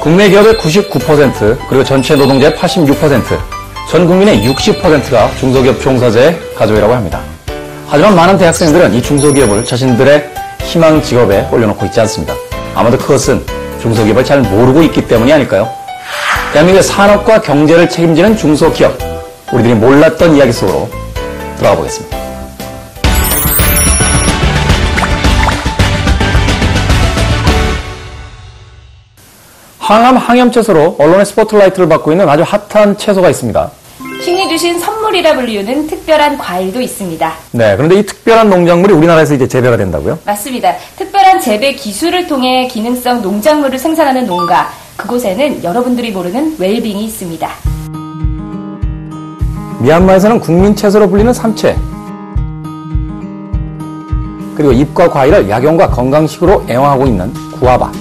국내 기업의 99%, 그리고 전체 노동자의 86%, 전 국민의 60%가 중소기업 종사자의 가족이라고 합니다. 하지만 많은 대학생들은 이 중소기업을 자신들의 희망 직업에 올려놓고 있지 않습니다. 아마도 그것은 중소기업을 잘 모르고 있기 때문이 아닐까요? 대한민국의 산업과 경제를 책임지는 중소기업, 우리들이 몰랐던 이야기 속으로 들어가 보겠습니다. 항암 항염채소로 언론의 스포트라이트를 받고 있는 아주 핫한 채소가 있습니다. 신이 주신 선물이라 불리우는 특별한 과일도 있습니다. 네, 그런데 이 특별한 농작물이 우리나라에서 이제 재배가 된다고요? 맞습니다. 특별한 재배 기술을 통해 기능성 농작물을 생산하는 농가, 그곳에는 여러분들이 모르는 웰빙이 있습니다. 미얀마에서는 국민 채소로 불리는 삼채, 그리고 잎과 과일을 약용과 건강식으로 애용하고 있는 구아바.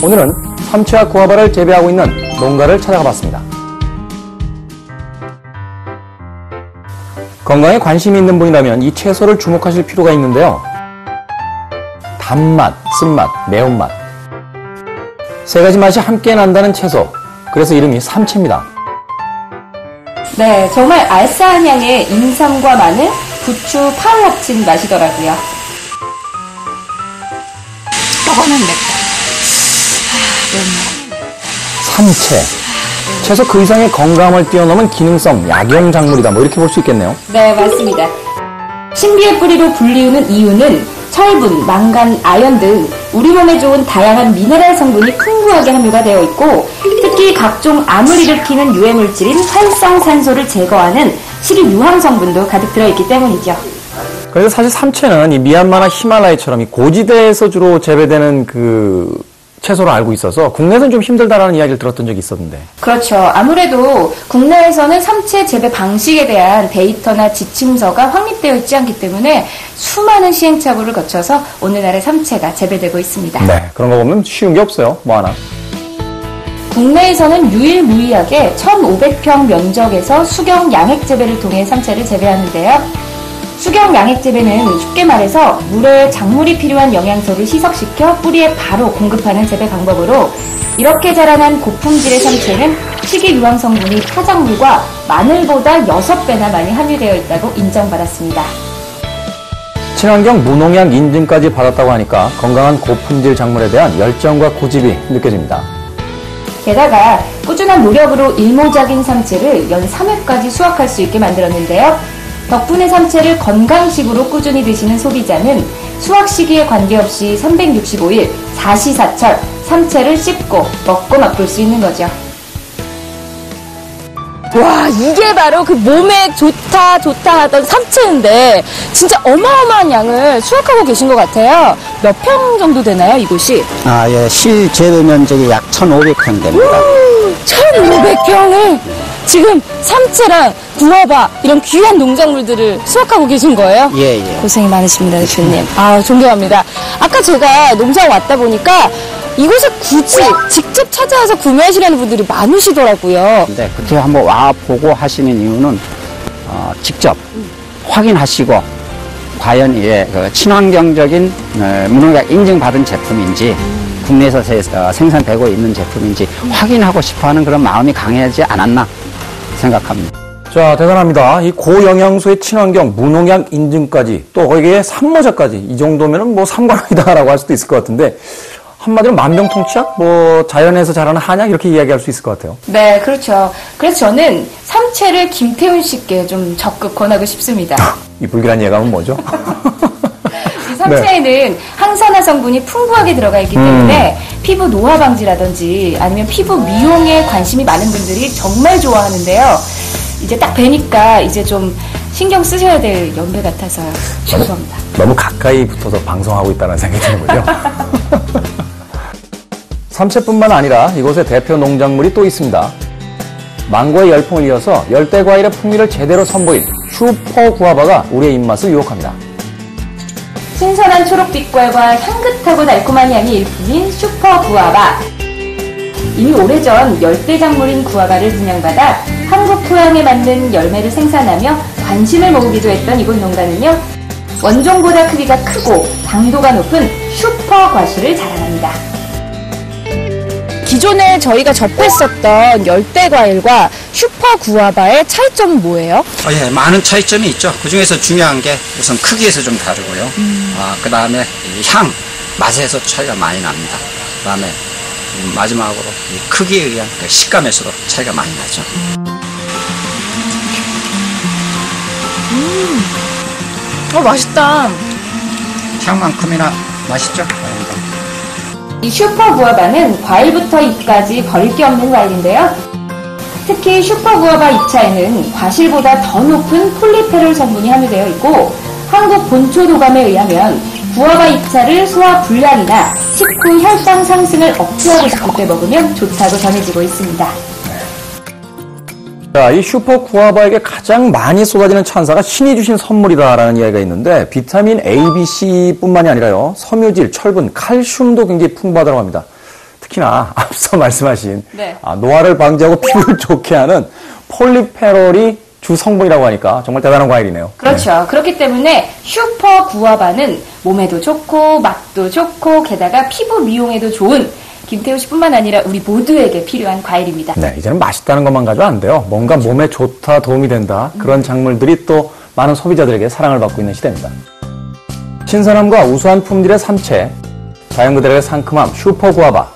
오늘은 삼채와 구아바를 재배하고 있는 농가를 찾아가 봤습니다. 건강에 관심이 있는 분이라면 이 채소를 주목하실 필요가 있는데요. 단맛, 쓴맛, 매운맛, 세 가지 맛이 함께 난다는 채소, 그래서 이름이 삼채입니다. 네, 정말 알싸한 향의 인삼과 마늘, 부추, 파를 합친 맛이더라고요. 저거는 맵다. 삼채. 채소 그 이상의 건강을 뛰어넘은 기능성 약용 작물이다. 뭐 이렇게 볼 수 있겠네요. 네, 맞습니다. 신비의 뿌리로 불리우는 이유는 철분, 망간, 아연 등 우리 몸에 좋은 다양한 미네랄 성분이 풍부하게 함유가 되어 있고, 특히 각종 암을 일으키는 유해물질인 활성산소를 제거하는 식이유황 성분도 가득 들어있기 때문이죠. 그래서 사실 삼채는 이 미얀마나 히말라야처럼 이 고지대에서 주로 재배되는 그 채소로 알고 있어서 국내에서는 좀 힘들다라는 이야기를 들었던 적이 있었는데. 그렇죠. 아무래도 국내에서는 삼채 재배 방식에 대한 데이터나 지침서가 확립되어 있지 않기 때문에 수많은 시행착오를 거쳐서 오늘날의 삼채가 재배되고 있습니다. 네, 그런 거 보면 쉬운 게 없어요. 뭐 하나. 국내에서는 유일무이하게 1,500평 면적에서 수경 양액 재배를 통해 삼채를 재배하는데요. 수경 양액 재배는 쉽게 말해서 물에 작물이 필요한 영양소를 희석시켜 뿌리에 바로 공급하는 재배 방법으로, 이렇게 자라난 고품질의 삼채는 식이유황 성분이 타작물과 마늘보다 6배나 많이 함유되어 있다고 인정받았습니다. 친환경 무농약 인증까지 받았다고 하니까 건강한 고품질 작물에 대한 열정과 고집이 느껴집니다. 게다가 꾸준한 노력으로 일모작인 삼채를 연 3회까지 수확할 수 있게 만들었는데요. 덕분에 삼채를 건강식으로 꾸준히 드시는 소비자는 수확 시기에 관계없이 365일 사시사철 삼채를 씹고 먹고 맛볼 수 있는 거죠. 와, 이게 바로 그 몸에 좋다 하던 삼채인데 진짜 어마어마한 양을 수확하고 계신 것 같아요. 몇 평 정도 되나요, 이곳이? 예, 실재배 면적이 약 1,500평 됩니다. 1,500평을 지금 삼채랑 구아바 이런 귀한 농작물들을 수확하고 계신 거예요? 예. 고생이 많으십니다, 대표님. 아, 존경합니다. 아까 제가 농장 왔다 보니까 이곳에 굳이 직접 찾아와서 구매하시려는 분들이 많으시더라고요. 네, 그렇게 한번 와보고 하시는 이유는 직접 확인하시고 과연 그 친환경적인 무농약 인증받은 제품인지 국내에서 생산되고 있는 제품인지 확인하고 싶어하는 그런 마음이 강하지 않았나 생각합니다. 자, 대단합니다. 이 고영양소의 친환경 무농약 인증까지, 또 거기에 산모자까지, 이 정도면은 뭐 삼관왕이다라고 할 수도 있을 것 같은데, 한마디로 만병통치약? 뭐 자연에서 자라는 한약? 이렇게 이야기할 수 있을 것 같아요. 네, 그렇죠. 그래서 저는 삼채를 김태훈 씨께 좀 적극 권하고 싶습니다. 이 불길한 예감은 뭐죠? 이 삼채에는 항산화 성분이 풍부하게 들어가 있기 때문에 피부 노화 방지라든지 아니면 피부 미용에 관심이 많은 분들이 정말 좋아하는데요. 이제 딱 뵈니까 이제 좀 신경 쓰셔야 될 연배 같아서요. 죄송합니다. 너무 가까이 붙어서 방송하고 있다는 생각이 드는군요. 삼채뿐만 아니라 이곳에 대표 농작물이 또 있습니다. 망고의 열풍을 이어서 열대과일의 풍미를 제대로 선보인 슈퍼 구아바가 우리의 입맛을 유혹합니다. 신선한 초록빛깔과 향긋하고 달콤한 향이 일품인 슈퍼 구아바. 이미 오래전 열대작물인 구아바를 분양받아 한국 토양에 맞는 열매를 생산하며 관심을 모으기도 했던 이곳 농가는요, 원종보다 크기가 크고 당도가 높은 슈퍼 과실을 자랑합니다. 기존에 저희가 접했었던 열대과일과 슈퍼구아바의 차이점은 뭐예요? 예, 많은 차이점이 있죠. 그 중에서 중요한 게 우선 크기에서 좀 다르고요. 그 다음에 향, 맛에서 차이가 많이 납니다. 그 다음에 마지막으로 이 크기에 의한 그 식감에서도 차이가 많이 나죠. 맛있다. 향만큼이나 맛있죠? 이 슈퍼구아바는 과일부터 잎까지 거릴 게 없는 과일인데요. 특히 슈퍼구아바 잎차에는 과실보다 더 높은 폴리페롤 성분이 함유되어 있고 한국 본초 도감에 의하면 구아바 잎차를 소화 불량이나 식후 혈당 상승을 억제하고 싶을 때 먹으면 좋다고 전해지고 있습니다. 자, 이 슈퍼 구아바에게 가장 많이 쏟아지는 찬사가 신이 주신 선물이다라는 이야기가 있는데 비타민 A, B, C뿐만이 아니라요. 섬유질, 철분, 칼슘도 굉장히 풍부하다고 합니다. 특히나 앞서 말씀하신 노화를 방지하고 피부를 좋게 하는 폴리페롤이 주 성분이라고 하니까 정말 대단한 과일이네요. 그렇죠. 그렇기 때문에 슈퍼 구아바는 몸에도 좋고 맛도 좋고 게다가 피부 미용에도 좋은 김태우 씨뿐만 아니라 우리 모두에게 필요한 과일입니다. 네, 이제는 맛있다는 것만 가지고 안 돼요. 뭔가 몸에 좋다, 도움이 된다. 그런 작물들이 또 많은 소비자들에게 사랑을 받고 있는 시대입니다. 신선함과 우수한 품질의 삼채, 자연 그대로의 상큼함, 슈퍼 구아바.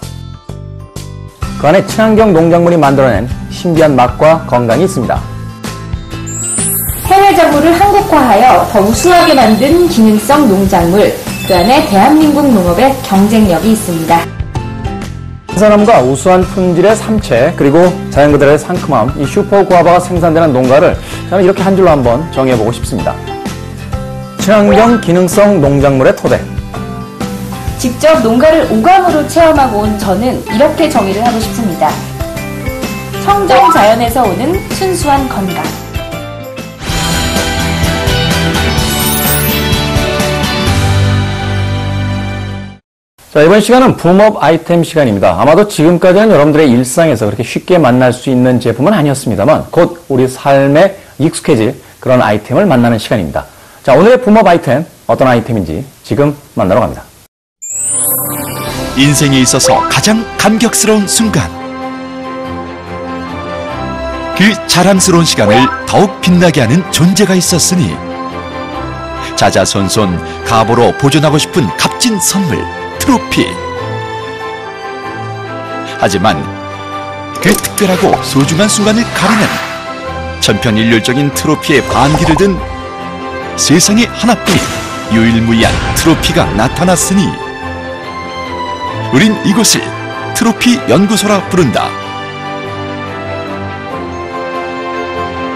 그 안에 친환경 농작물이 만들어낸 신비한 맛과 건강이 있습니다. 해외 작물을 한국화하여 더 우수하게 만든 기능성 농작물, 그 안에 대한민국 농업의 경쟁력이 있습니다. 신선함과 우수한 품질의 삼채, 그리고 자연 그대로의 상큼함, 이 슈퍼 구아바가 생산되는 농가를 저는 이렇게 한 줄로 한번 정의해보고 싶습니다. 친환경 기능성 농작물의 토대. 직접 농가를 오감으로 체험하고 온 저는 이렇게 정의를 하고 싶습니다. 청정 자연에서 오는 순수한 건강. 자, 이번 시간은 붐업 아이템 시간입니다. 아마도 지금까지는 여러분들의 일상에서 그렇게 쉽게 만날 수 있는 제품은 아니었습니다만 곧 우리 삶에 익숙해질 그런 아이템을 만나는 시간입니다. 자, 오늘의 붐업 아이템 어떤 아이템인지 지금 만나러 갑니다. 인생에 있어서 가장 감격스러운 순간. 그 자랑스러운 시간을 더욱 빛나게 하는 존재가 있었으니 자자손손 가보로 보존하고 싶은 값진 선물 트로피. 하지만 그 특별하고 소중한 순간을 가리는 천편일률적인 트로피의 반기를 든 세상에 하나뿐인 유일무이한 트로피가 나타났으니 우린 이곳을 트로피 연구소라 부른다.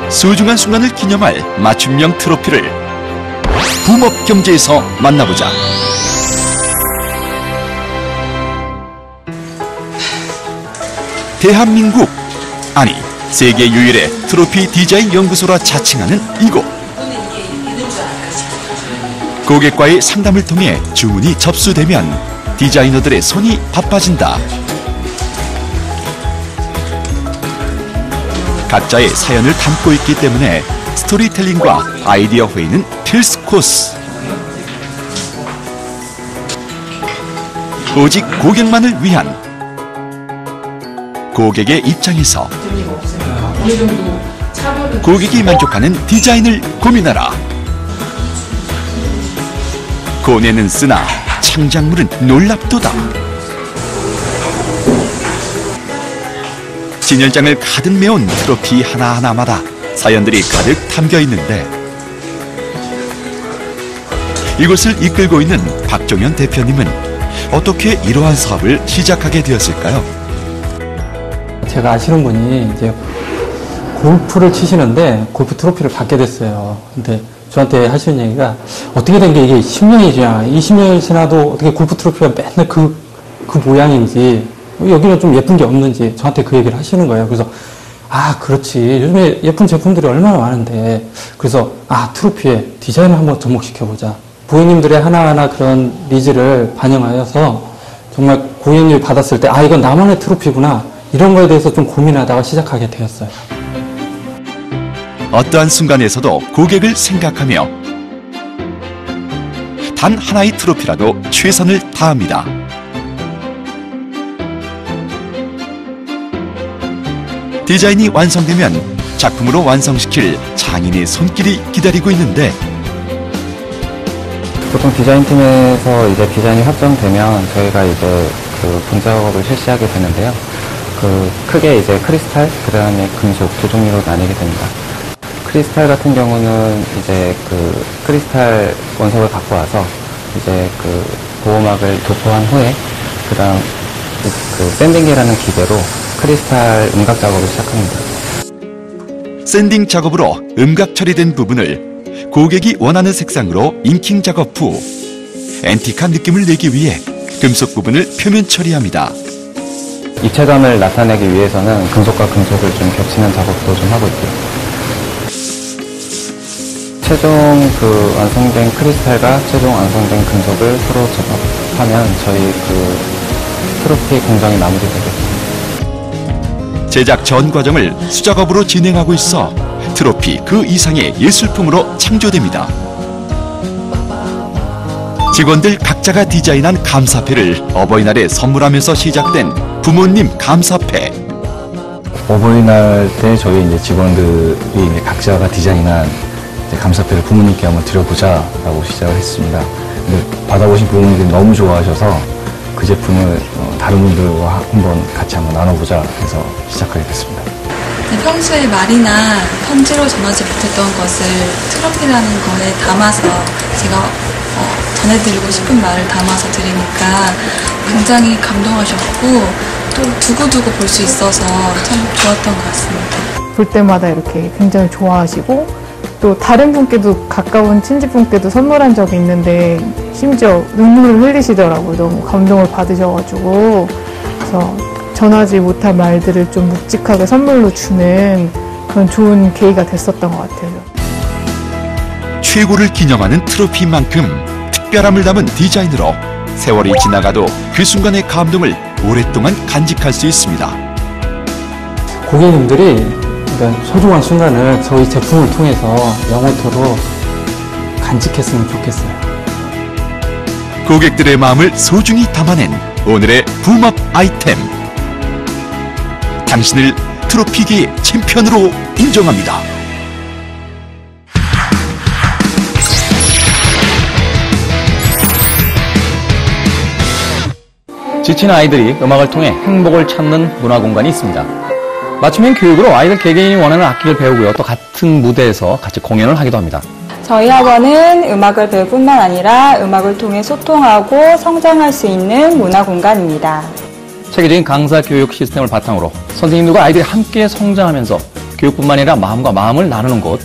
소중한 순간을 기념할 맞춤형 트로피를 붐업 경제에서 만나보자. 대한민국, 아니 세계 유일의 트로피 디자인 연구소라 자칭하는 이곳. 고객과의 상담을 통해 주문이 접수되면 디자이너들의 손이 바빠진다. 각자의 사연을 담고 있기 때문에 스토리텔링과 아이디어 회의는 필수 코스. 오직 고객만을 위한, 고객의 입장에서 고객이 만족하는 디자인을 고민하라. 고뇌는 쓰나 창작물은 놀랍도다. 진열장을 가득 메운 트로피 하나하나마다 사연들이 가득 담겨 있는데 이곳을 이끌고 있는 박종현 대표님은 어떻게 이러한 사업을 시작하게 되었을까요? 제가 아시는 분이 이제 골프를 치시는데 골프 트로피를 받게 됐어요. 근데 저한테 하시는 얘기가 어떻게 된 게 이게 10년이 지나 20년이 지나도 어떻게 골프 트로피가 맨날 그 모양인지 여기는 좀 예쁜 게 없는지 저한테 그 얘기를 하시는 거예요. 그래서 아 그렇지 요즘에 예쁜 제품들이 얼마나 많은데 그래서 트로피에 디자인을 한번 접목시켜보자. 고객님들의 하나하나 그런 니즈를 반영하여서 정말 고객님이 받았을 때 이건 나만의 트로피구나 이런 거에 대해서 좀 고민하다가 시작하게 되었어요. 어떠한 순간에서도 고객을 생각하며 단 하나의 트로피라도 최선을 다합니다. 디자인이 완성되면 작품으로 완성시킬 장인의 손길이 기다리고 있는데 보통 디자인팀에서 이제 디자인이 확정되면 저희가 이제 그 분작업을 실시하게 되는데요. 크게 이제 크리스탈, 그 다음에 금속 두 종류로 나뉘게 됩니다. 크리스탈 같은 경우는 이제 그 크리스탈 원석을 갖고 와서 이제 그 보호막을 도포한 후에 그다음 그 샌딩기라는 기계로 크리스탈 음각 작업을 시작합니다. 샌딩 작업으로 음각 처리된 부분을 고객이 원하는 색상으로 인킹 작업 후 앤틱한 느낌을 내기 위해 금속 부분을 표면 처리합니다. 입체감을 나타내기 위해서는 금속과 금속을 좀 겹치는 작업도 좀 하고 있고요. 최종 그 완성된 크리스탈과 최종 완성된 금속을 서로 접합하면 저희 그 트로피 공정이 마무리되겠습니다. 제작 전 과정을 수작업으로 진행하고 있어 트로피 그 이상의 예술품으로 창조됩니다. 직원들 각자가 디자인한 감사패를 어버이날에 선물하면서 시작된 부모님 감사패. 어버이날 때 저희 이제 직원들이 이제 각자가 디자인한 이제 감사패를 부모님께 한번 드려보자라고 시작을 했습니다. 근데 받아보신 부모님들이 너무 좋아하셔서 그 제품을 다른 분들과 한번 같이 한번 나눠보자 해서 시작하게 됐습니다. 평소에 말이나 편지로 전하지 못했던 것을 트로피라는 거에 담아서 제가 전해드리고 싶은 말을 담아서 드리니까 굉장히 감동하셨고 또 두고두고 볼 수 있어서 참 좋았던 것 같습니다. 볼 때마다 이렇게 굉장히 좋아하시고 또 다른 분께도 가까운 친지분께도 선물한 적이 있는데 심지어 눈물을 흘리시더라고요. 너무 감동을 받으셔가지고. 그래서 전하지 못한 말들을 좀 묵직하게 선물로 주는 그런 좋은 계기가 됐었던 것 같아요. 최고를 기념하는 트로피만큼 특별함을 담은 디자인으로 세월이 지나가도 그 순간의 감동을 오랫동안 간직할 수 있습니다. 고객님들이 그러니까 소중한 순간을 저희 제품을 통해서 영원토록 간직했으면 좋겠어요. 고객들의 마음을 소중히 담아낸 오늘의 붐업 아이템. 당신을 트로피계의 챔피언으로 인정합니다. 지친 아이들이 음악을 통해 행복을 찾는 문화공간이 있습니다. 맞춤형 교육으로 아이들 개개인이 원하는 악기를 배우고요. 또 같은 무대에서 같이 공연을 하기도 합니다. 저희 학원은 음악을 배울 뿐만 아니라 음악을 통해 소통하고 성장할 수 있는 문화공간입니다. 체계적인 강사 교육 시스템을 바탕으로 선생님들과 아이들이 함께 성장하면서 교육뿐만 아니라 마음과 마음을 나누는 곳,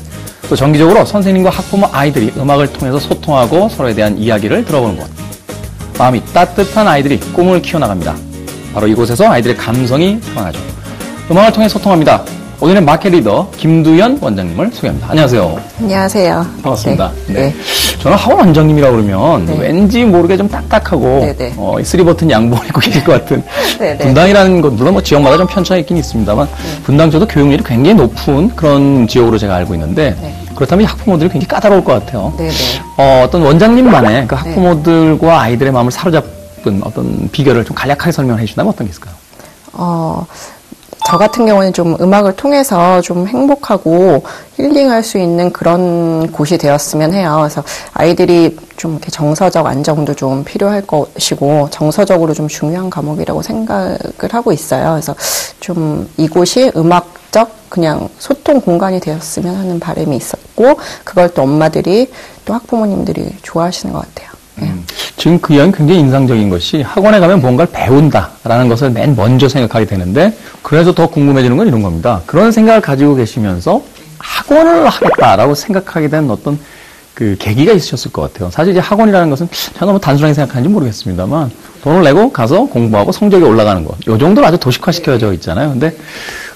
또 정기적으로 선생님과 학부모 아이들이 음악을 통해서 소통하고 서로에 대한 이야기를 들어보는 곳, 마음이 따뜻한 아이들이 꿈을 키워나갑니다. 바로 이곳에서 아이들의 감성이 태어나죠. 음악을 통해 소통합니다. 오늘의 마켓 리더 김두연 원장님을 소개합니다. 안녕하세요. 안녕하세요. 반갑습니다. 네. 네. 저는 학원 원장님이라고 그러면 네. 왠지 모르게 좀 딱딱하고 네. 3버튼 양복 입고 계실 것 같은 네. 분당이라는 것, 물론 뭐 지역마다 좀 편차가 있긴 있습니다만 분당 저도 교육률이 굉장히 높은 그런 지역으로 제가 알고 있는데 그렇다면 이 학부모들이 굉장히 까다로울 것 같아요. 어떤 원장님만의 그 학부모들과 아이들의 마음을 사로잡은 어떤 비결을 좀 간략하게 설명해 주신다면 어떤 게 있을까요? 저 같은 경우는 좀 음악을 통해서 좀 행복하고 힐링할 수 있는 그런 곳이 되었으면 해요. 그래서 아이들이 좀 이렇게 정서적 안정도 좀 필요할 것이고 정서적으로 좀 중요한 과목이라고 생각을 하고 있어요. 그래서 좀 이곳이 음악적 그냥 소통 공간이 되었으면 하는 바람이 있었고 그걸 또 엄마들이 또 학부모님들이 좋아하시는 것 같아요. 지금 그 이야기는 굉장히 인상적인 것이 학원에 가면 뭔가를 배운다라는 것을 맨 먼저 생각하게 되는데 그래서 더 궁금해지는 건 이런 겁니다. 그런 생각을 가지고 계시면서 학원을 하겠다라고 생각하게 된 어떤 그 계기가 있으셨을 것 같아요. 사실 이제 학원이라는 것은 제가 너무 단순하게 생각하는지 모르겠습니다만 돈을 내고 가서 공부하고 성적이 올라가는 것. 요 정도로 아주 도식화시켜져 있잖아요. 근데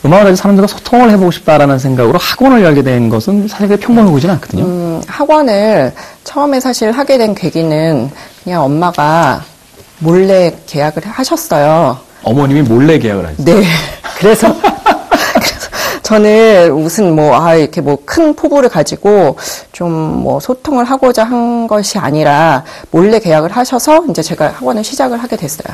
음악을 해서 사람들과 소통을 해보고 싶다라는 생각으로 학원을 열게 된 것은 사실 그게 평범해 보이지는 않거든요. 학원을 처음에 사실 하게 된 계기는 그냥 엄마가 몰래 계약을 하셨어요. 어머님이 몰래 계약을 하셨어요? 네. 그래서 저는 무슨 이렇게 큰 포부를 가지고 좀 소통을 하고자 한 것이 아니라 몰래 계약을 하셔서 이제 제가 학원을 시작을 하게 됐어요.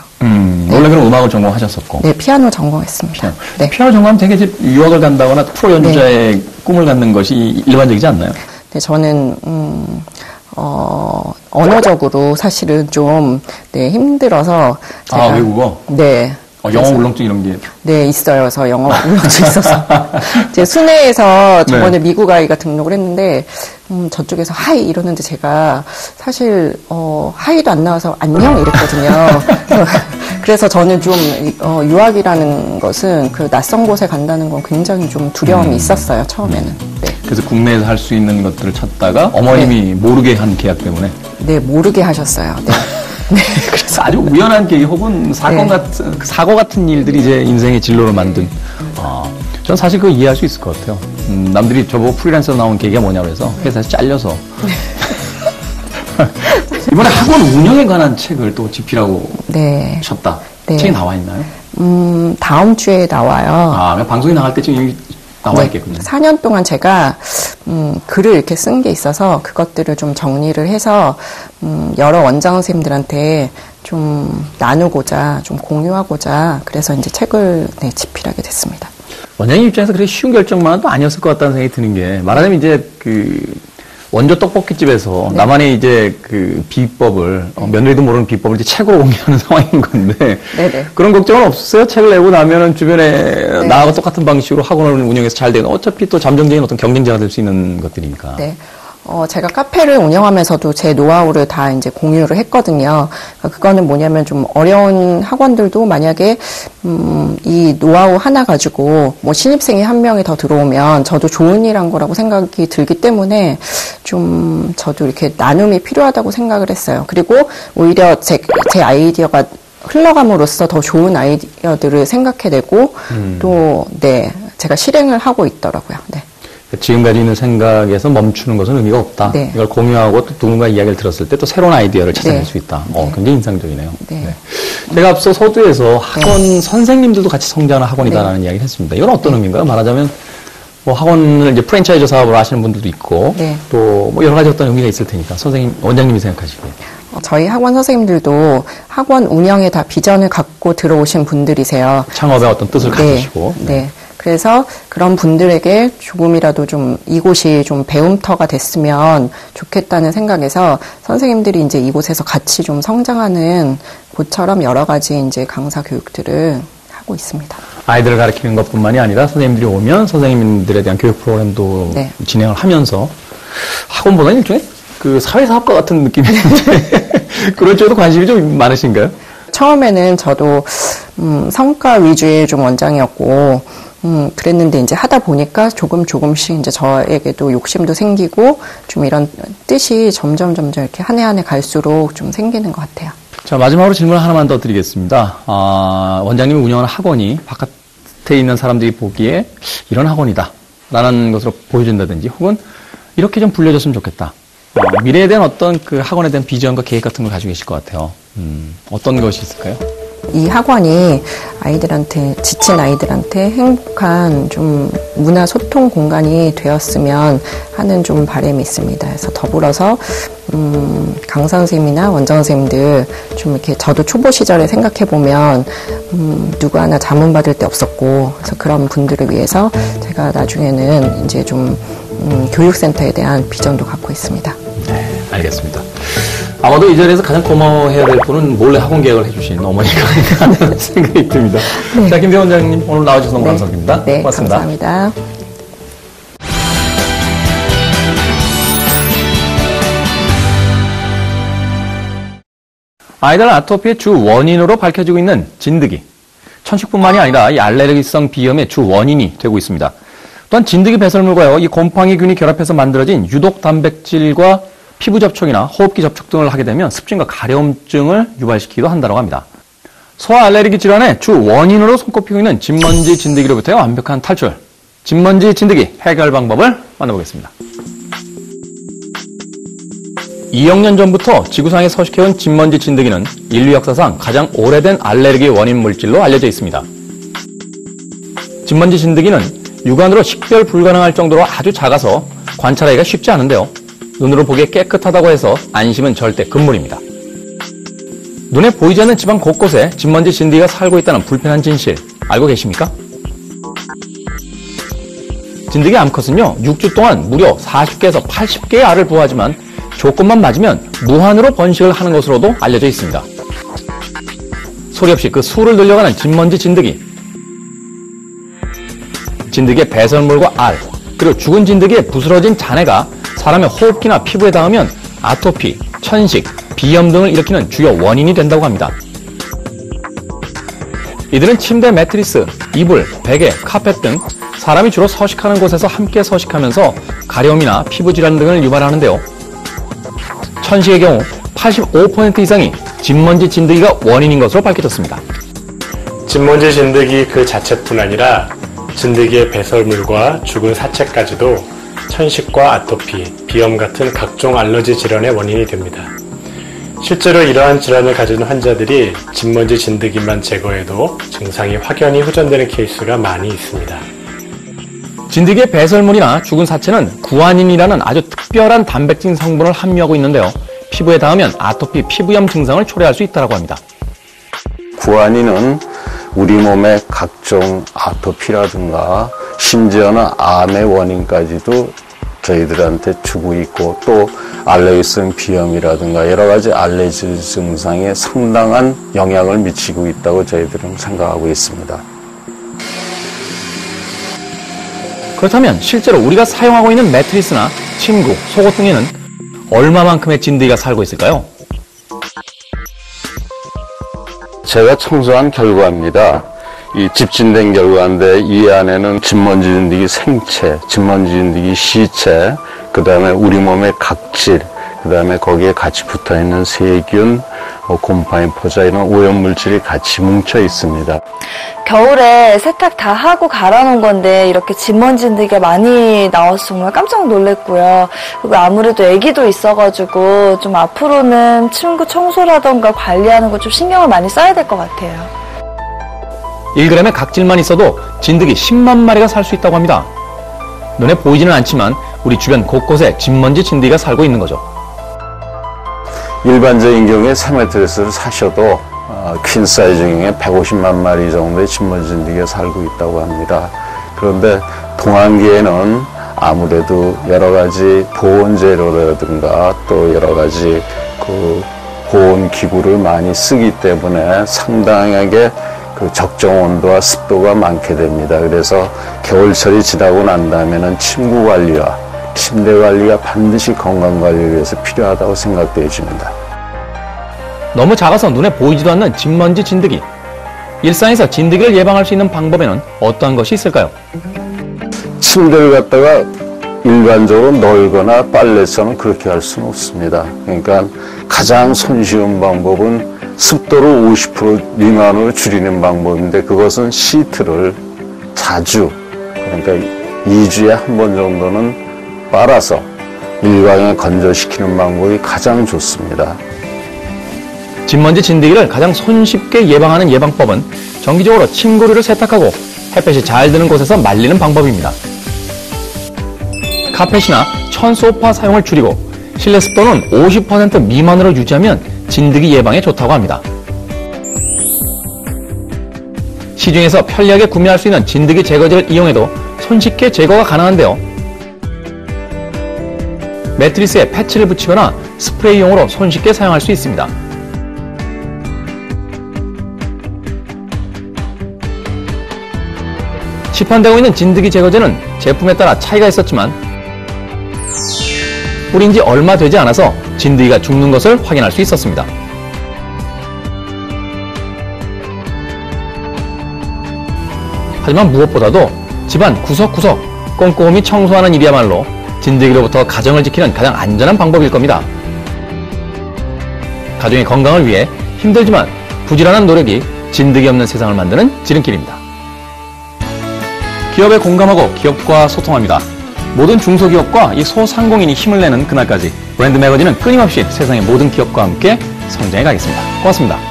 원래 그럼 음악을 전공하셨었고. 네, 피아노 전공했습니다. 네. 피아노 전공하면 되게 이제 유학을 간다거나 프로 연주자의 네. 꿈을 갖는 것이 일반적이지 않나요? 네, 저는 언어적으로 사실은 좀 힘들어서 제가 외국어? 네. 영어 울렁증 이런 게? 네, 있어요. 그래서 영어 울렁증 있어서. 제 순회에서 저번에 네. 미국 아이가 등록을 했는데, 저쪽에서 하이 이러는데 제가 사실, 하이도 안 나와서 안녕 이랬거든요. 그래서 저는 좀, 유학이라는 것은 그 낯선 곳에 간다는 건 굉장히 좀 두려움이 있었어요, 처음에는. 네. 그래서 국내에서 할 수 있는 것들을 찾다가 어머님이 모르게 한 계약 때문에? 네, 모르게 하셨어요. 네. 네, 그래서 아주 우연한 계기 혹은 사고 같은 일들이 이제 인생의 진로를 만든. 전 사실 그거 이해할 수 있을 것 같아요. 남들이 저보고 프리랜서로 나온 계기가 뭐냐고 해서 회사에서 잘려서. 이번에 학원 운영에 관한 책을 또 집필하고 네. 셨다. 네. 책이 나와 있나요? 다음 주에 나와요. 그냥 방송이 나갈 때쯤 이미 나와 있겠군요. 4년 동안 제가 글을 이렇게 쓴 게 있어서 그것들을 좀 정리를 해서 여러 원장 선생님들한테 좀 나누고자, 좀 공유하고자 그래서 이제 책을 집필하게 됐습니다. 원장님 입장에서 그렇게 쉬운 결정만은 아니었을 것 같다는 생각이 드는 게 말하자면 이제 원조 떡볶이집에서 네. 나만의 이제 비법을 며느리도 모르는 비법을 이제 책으로 공개하는 상황인 건데 네네. 그런 걱정은 없었어요? 책을 내고 나면은 주변에 나하고 똑같은 방식으로 학원을 운영해서 잘 되는 어차피 또 잠정적인 어떤 경쟁자가 될 수 있는 것들이니까. 네. 제가 카페를 운영하면서도 제 노하우를 다 이제 공유를 했거든요. 그러니까 그거는 뭐냐면 좀 어려운 학원들도 만약에, 이 노하우 하나 가지고 신입생이 한 명이 더 들어오면 저도 좋은 일 한 거라고 생각이 들기 때문에 좀 저도 이렇게 나눔이 필요하다고 생각을 했어요. 그리고 오히려 제 아이디어가 흘러감으로써 더 좋은 아이디어들을 생각해내고 제가 실행을 하고 있더라고요. 네. 지금 가지고 있는 생각에서 멈추는 것은 의미가 없다. 네. 이걸 공유하고 또 누군가 이야기를 들었을 때 또 새로운 아이디어를 찾아낼 네. 수 있다. 굉장히 인상적이네요. 네. 네. 제가 앞서 서두에서 학원 선생님들도 같이 성장하는 학원이다라는 이야기를 했습니다. 이건 어떤 의미인가요? 말하자면 학원을 이제 프랜차이즈 사업으로 하시는 분들도 있고 또 여러 가지 어떤 의미가 있을 테니까 원장님이 생각하시기에. 저희 학원 선생님들도 학원 운영에 다 비전을 갖고 들어오신 분들이세요. 창업의 어떤 뜻을 가지시고. 네. 그래서 그런 분들에게 조금이라도 좀 이곳이 좀 배움터가 됐으면 좋겠다는 생각에서 선생님들이 이제 이곳에서 같이 좀 성장하는 곳처럼 여러 가지 이제 강사 교육들을 하고 있습니다. 아이들을 가르치는 것뿐만이 아니라 선생님들이 오면 선생님들에 대한 교육 프로그램도 진행을 하면서 학원보다는 일종의 사회사업가 같은 느낌인데 그런 쪽에도 관심이 좀 많으신가요? 처음에는 저도 성과 위주의 좀 원장이었고 그랬는데 이제 하다 보니까 조금씩 이제 저에게도 욕심도 생기고 좀 이런 뜻이 점점 이렇게 한 해 한 해 갈수록 좀 생기는 것 같아요. 자, 마지막으로 질문 하나만 더 드리겠습니다. 원장님이 운영하는 학원이 바깥에 있는 사람들이 보기에 이런 학원이다 라는 것으로 보여준다든지 혹은 이렇게 좀 불려줬으면 좋겠다. 미래에 대한 어떤 학원에 대한 비전과 계획 같은 걸 가지고 계실 것 같아요. 어떤 것이 있을까요? 이 학원이 지친 아이들한테 행복한 좀 문화 소통 공간이 되었으면 하는 좀 바람이 있습니다. 그래서 더불어서, 강사 선생님이나 원장 선생님들 좀 이렇게 저도 초보 시절에 생각해보면, 누구 하나 자문 받을 데 없었고, 그래서 그런 분들을 위해서 제가 나중에는 이제 좀, 교육센터에 대한 비전도 갖고 있습니다. 네, 알겠습니다. 아마도 이 자리에서 가장 고마워해야 될 분은 몰래 학원 계약을 해주신 어머니가 아닌가 하는 생각이 듭니다. 네. 자, 김대원 원장님 오늘 나와주셔서 너무 감사드립니다. 네, 고맙습니다. 감사합니다. 아이들 아토피의 주 원인으로 밝혀지고 있는 진드기. 천식뿐만이 아니라 이 알레르기성 비염의 주 원인이 되고 있습니다. 또한 진드기 배설물과요, 이 곰팡이균이 결합해서 만들어진 유독 단백질과 피부 접촉이나 호흡기 접촉 등을 하게 되면 습진과 가려움증을 유발시키기도 한다고 합니다. 소아 알레르기 질환의 주 원인으로 손꼽히고 있는 진먼지 진드기로부터의 완벽한 탈출. 진먼지 진드기 해결 방법을 만나보겠습니다. 2억 년 전부터 지구상에 서식해온 진먼지 진드기는 인류 역사상 가장 오래된 알레르기 원인 물질로 알려져 있습니다. 진먼지 진드기는 육안으로 식별 불가능할 정도로 아주 작아서 관찰하기가 쉽지 않은데요. 눈으로 보기에 깨끗하다고 해서 안심은 절대 금물입니다. 눈에 보이지 않는 집안 곳곳에 진먼지 진드기가 살고 있다는 불편한 진실 알고 계십니까? 진드기 암컷은요 6주 동안 무려 40개에서 80개의 알을 부화하지만 조건만 맞으면 무한으로 번식을 하는 것으로도 알려져 있습니다. 소리 없이 그 수를 늘려가는 진먼지 진드기. 진드기의 배설물과 알, 그리고 죽은 진드기의 부스러진 잔해가 사람의 호흡기나 피부에 닿으면 아토피, 천식, 비염 등을 일으키는 주요 원인이 된다고 합니다. 이들은 침대 매트리스, 이불, 베개, 카펫 등 사람이 주로 서식하는 곳에서 함께 서식하면서 가려움이나 피부 질환 등을 유발하는데요. 천식의 경우 85% 이상이 진먼지 진드기가 원인인 것으로 밝혀졌습니다. 진먼지 진드기 그 자체뿐 아니라 진드기의 배설물과 죽은 사체까지도 천식과 아토피, 비염 같은 각종 알러지 질환의 원인이 됩니다. 실제로 이러한 질환을 가진 환자들이 진먼지 진드기만 제거해도 증상이 확연히 호전되는 케이스가 많이 있습니다. 진드기의 배설물이나 죽은 사체는 구아닌이라는 아주 특별한 단백질 성분을 함유하고 있는데요. 피부에 닿으면 아토피, 피부염 증상을 초래할 수 있다고 합니다. 구아닌은 우리 몸의 각종 아토피라든가 심지어는 암의 원인까지도 저희들한테 주고 있고 또 알레르기성 비염이라든가 여러 가지 알레르기 증상에 상당한 영향을 미치고 있다고 저희들은 생각하고 있습니다. 그렇다면 실제로 우리가 사용하고 있는 매트리스나 침구, 속옷 등에는 얼마만큼의 진드기가 살고 있을까요? 제가 청소한 결과입니다. 이 집진된 결과인데 이 안에는 진먼지 진드기 생체, 진먼지 진드기 시체, 그 다음에 우리 몸의 각질, 그 다음에 거기에 같이 붙어있는 세균, 곰팡이, 포자 이런 오염물질이 같이 뭉쳐 있습니다. 겨울에 세탁 다 하고 갈아놓은 건데 이렇게 진먼지 진드기가 많이 나와서 정말 깜짝 놀랐고요. 그리고 아무래도 아기도 있어가지고 좀 앞으로는 침구 청소라던가 관리하는 거 좀 신경을 많이 써야 될 것 같아요. 1g의 각질만 있어도 진드기 10만 마리가 살 수 있다고 합니다. 눈에 보이지는 않지만 우리 주변 곳곳에 진먼지 진드기가 살고 있는 거죠. 일반적인 경우에 새 매트리스를 사셔도 퀸 사이즈 중에 150만 마리 정도의 진먼지 진드기가 살고 있다고 합니다. 그런데 동안기에는 아무래도 여러 가지 보온 재료라든가 또 여러 가지 그 보온 기구를 많이 쓰기 때문에 상당하게 그 적정 온도와 습도가 많게 됩니다. 그래서 겨울철이 지나고 난 다음에는 침구 관리와 침대 관리가 반드시 건강 관리를 위해서 필요하다고 생각되어집니다. 너무 작아서 눈에 보이지도 않는 진먼지 진드기. 일상에서 진드기를 예방할 수 있는 방법에는 어떠한 것이 있을까요? 침대를 갖다가 일반적으로 널거나 빨래처럼 그렇게 할 수는 없습니다. 그러니까 가장 손쉬운 방법은 습도를 50% 미만으로 줄이는 방법인데 그것은 시트를 자주, 그러니까 2주에 한 번 정도는 빨아서 일광에 건조시키는 방법이 가장 좋습니다. 진먼지 진드기를 가장 손쉽게 예방하는 예방법은 정기적으로 침구류를 세탁하고 햇볕이 잘 드는 곳에서 말리는 방법입니다. 카펫이나 천 소파 사용을 줄이고 실내 습도는 50% 미만으로 유지하면 진드기 예방에 좋다고 합니다. 시중에서 편리하게 구매할 수 있는 진드기 제거제를 이용해도 손쉽게 제거가 가능한데요. 매트리스에 패치를 붙이거나 스프레이용으로 손쉽게 사용할 수 있습니다. 시판되고 있는 진드기 제거제는 제품에 따라 차이가 있었지만 뿌린 지 얼마 되지 않아서 진드기가 죽는 것을 확인할 수 있었습니다. 하지만 무엇보다도 집안 구석구석 꼼꼼히 청소하는 일이야말로 진드기로부터 가정을 지키는 가장 안전한 방법일 겁니다. 가정의 건강을 위해 힘들지만 부지런한 노력이 진드기 없는 세상을 만드는 지름길입니다. 기업에 공감하고 기업과 소통합니다. 모든 중소기업과 이 소상공인이 힘을 내는 그날까지 브랜드 매거진은 끊임없이 세상의 모든 기업과 함께 성장해 가겠습니다. 고맙습니다.